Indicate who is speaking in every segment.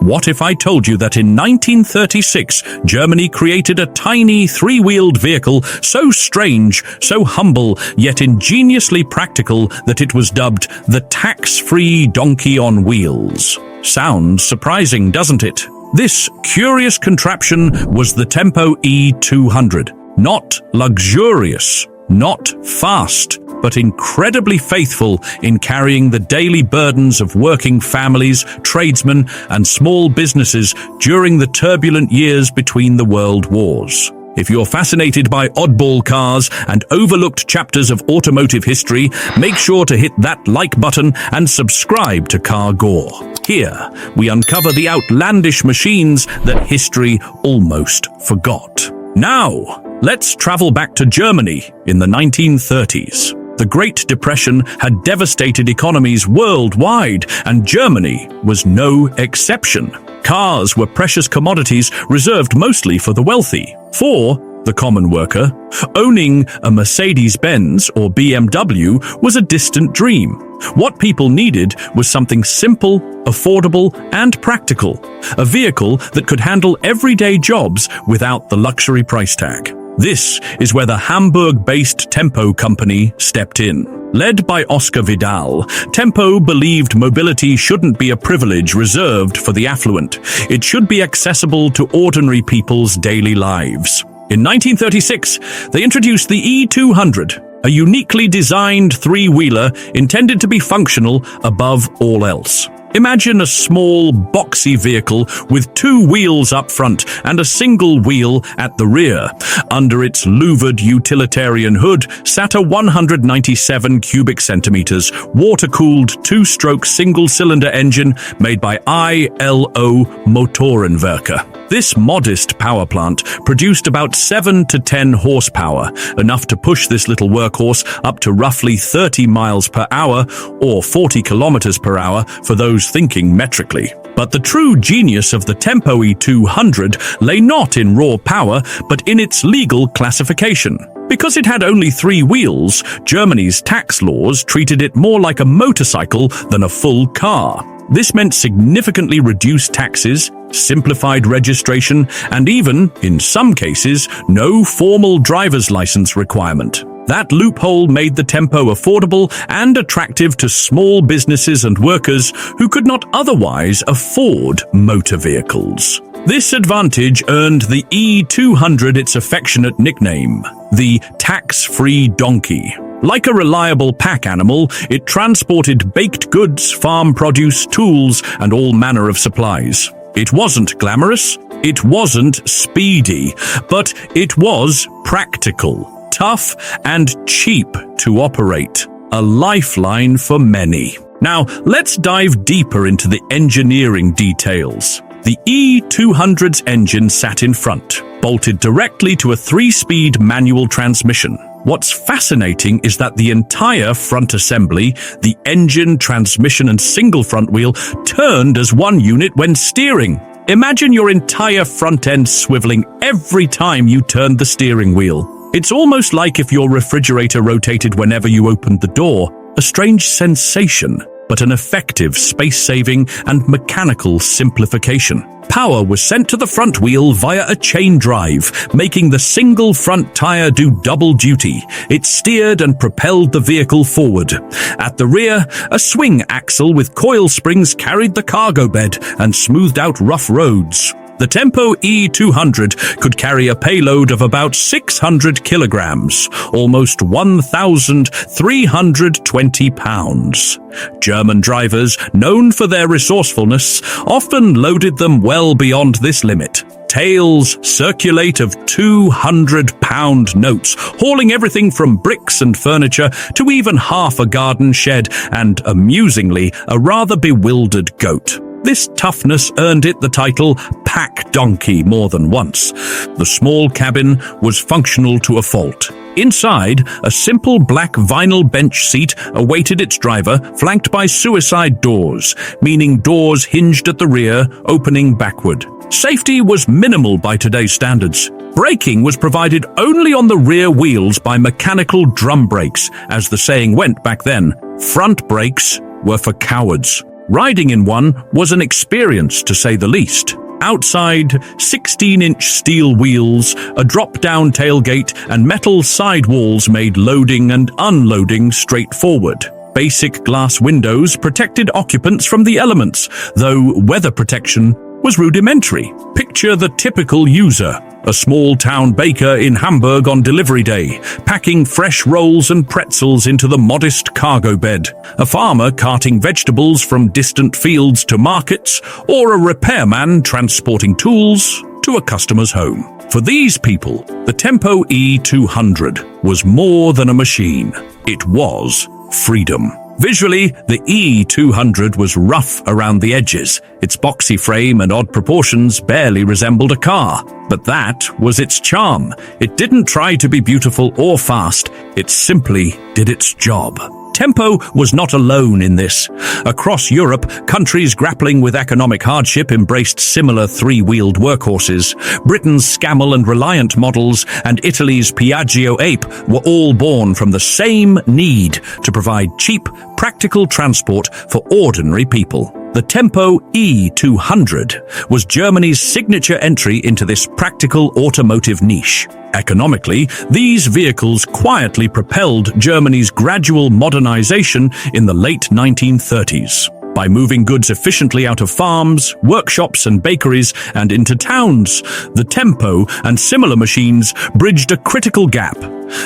Speaker 1: What if I told you that in 1936, Germany created a tiny three-wheeled vehicle so strange, so humble, yet ingeniously practical that it was dubbed the tax-free donkey on wheels? Sounds surprising, doesn't it? This curious contraption was the Tempo E200. Not luxurious, not fast, but incredibly faithful in carrying the daily burdens of working families, tradesmen, and small businesses during the turbulent years between the world wars. If you're fascinated by oddball cars and overlooked chapters of automotive history, make sure to hit that like button and subscribe to Car Gore. Here, we uncover the outlandish machines that history almost forgot. Now, let's travel back to Germany in the 1930s. The Great Depression had devastated economies worldwide, and Germany was no exception. Cars were precious commodities reserved mostly for the wealthy. For the common worker, owning a Mercedes-Benz or BMW was a distant dream. What people needed was something simple, affordable, and practical. A vehicle that could handle everyday jobs without the luxury price tag. This is where the Hamburg-based Tempo company stepped in. Led by Oscar Vidal, Tempo believed mobility shouldn't be a privilege reserved for the affluent. It should be accessible to ordinary people's daily lives. In 1936, they introduced the E200, a uniquely designed three-wheeler intended to be functional above all else. Imagine a small, boxy vehicle with two wheels up front and a single wheel at the rear. Under its louvered utilitarian hood sat a 197 cubic centimeters, water-cooled two-stroke single-cylinder engine made by ILO Motorenwerke. This modest power plant produced about 7 to 10 horsepower, enough to push this little workhorse up to roughly 30 miles per hour or 40 kilometers per hour for those thinking metrically. But the true genius of the Tempo E200 lay not in raw power, but in its legal classification. Because it had only 3 wheels, Germany's tax laws treated it more like a motorcycle than a full car. This meant significantly reduced taxes, simplified registration, and even, in some cases, no formal driver's license requirement. That loophole made the Tempo affordable and attractive to small businesses and workers who could not otherwise afford motor vehicles. This advantage earned the E200 its affectionate nickname, the tax-free donkey. Like a reliable pack animal, it transported baked goods, farm produce, tools, and all manner of supplies. It wasn't glamorous, it wasn't speedy, but it was practical, tough, and cheap to operate. A lifeline for many. Now, let's dive deeper into the engineering details. The E200's engine sat in front, bolted directly to a 3-speed manual transmission. What's fascinating is that the entire front assembly, the engine, transmission, and single front wheel, turned as one unit when steering. Imagine your entire front end swiveling every time you turned the steering wheel. It's almost like if your refrigerator rotated whenever you opened the door, a strange sensation, but an effective space-saving and mechanical simplification. Power was sent to the front wheel via a chain drive, making the single front tire do double duty. It steered and propelled the vehicle forward. At the rear, a swing axle with coil springs carried the cargo bed and smoothed out rough roads. The Tempo E200 could carry a payload of about 600 kilograms, almost 1,320 pounds. German drivers, known for their resourcefulness, often loaded them well beyond this limit. Tales circulate of 200-pound notes, hauling everything from bricks and furniture to even half a garden shed and, amusingly, a rather bewildered goat. This toughness earned it the title Pack Donkey more than once. The small cabin was functional to a fault. Inside, a simple black vinyl bench seat awaited its driver, flanked by suicide doors, meaning doors hinged at the rear, opening backward. Safety was minimal by today's standards. Braking was provided only on the rear wheels by mechanical drum brakes. As the saying went back then, front brakes were for cowards. Riding in one was an experience, to say the least. Outside, 16-inch steel wheels, a drop-down tailgate, and metal sidewalls made loading and unloading straightforward. Basic glass windows protected occupants from the elements, though weather protection was rudimentary. Picture the typical user, a small-town baker in Hamburg on delivery day, packing fresh rolls and pretzels into the modest cargo bed, a farmer carting vegetables from distant fields to markets, or a repairman transporting tools to a customer's home. For these people, the Tempo E200 was more than a machine. It was freedom. Visually, the E200 was rough around the edges. Its boxy frame and odd proportions barely resembled a car. But that was its charm. It didn't try to be beautiful or fast. It simply did its job. Tempo was not alone in this. Across Europe, countries grappling with economic hardship embraced similar three-wheeled workhorses. Britain's Scamel and Reliant models and Italy's Piaggio Ape were all born from the same need to provide cheap, practical transport for ordinary people. The Tempo E200 was Germany's signature entry into this practical automotive niche. Economically, these vehicles quietly propelled Germany's gradual modernization in the late 1930s. By moving goods efficiently out of farms, workshops and bakeries and into towns, the Tempo and similar machines bridged a critical gap.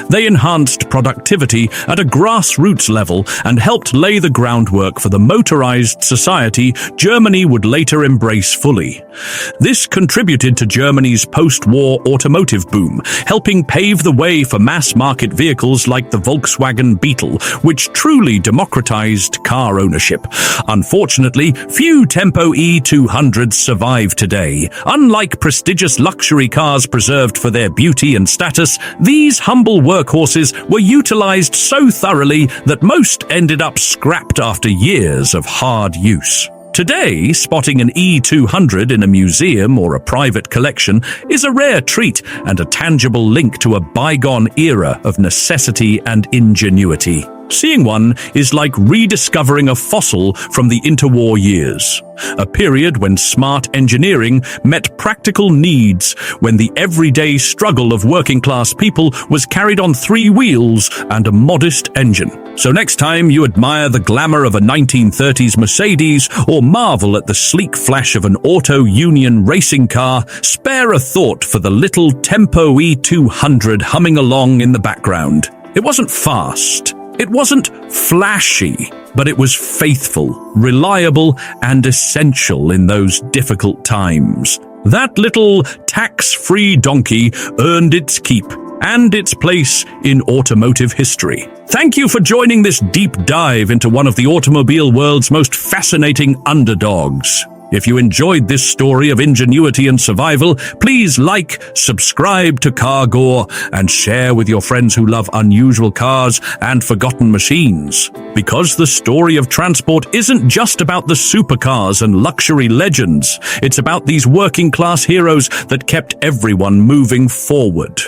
Speaker 1: They enhanced productivity at a grassroots level and helped lay the groundwork for the motorized society Germany would later embrace fully. This contributed to Germany's post-war automotive boom, helping pave the way for mass-market vehicles like the Volkswagen Beetle, which truly democratized car ownership. Unfortunately, few Tempo E200s survive today. Unlike prestigious luxury cars preserved for their beauty and status, these humble workhorses were utilized so thoroughly that most ended up scrapped after years of hard use. Today, spotting an E200 in a museum or a private collection is a rare treat and a tangible link to a bygone era of necessity and ingenuity. Seeing one is like rediscovering a fossil from the interwar years, a period when smart engineering met practical needs, when the everyday struggle of working-class people was carried on three wheels and a modest engine. So next time you admire the glamour of a 1930s Mercedes or marvel at the sleek flash of an auto union racing car, spare a thought for the little Tempo E200 humming along in the background. It wasn't fast. It wasn't flashy, but it was faithful, reliable, and essential in those difficult times. That little tax-free donkey earned its keep and its place in automotive history. Thank you for joining this deep dive into one of the automobile world's most fascinating underdogs. If you enjoyed this story of ingenuity and survival, please like, subscribe to Car Gore, and share with your friends who love unusual cars and forgotten machines. Because the story of transport isn't just about the supercars and luxury legends. It's about these working-class heroes that kept everyone moving forward.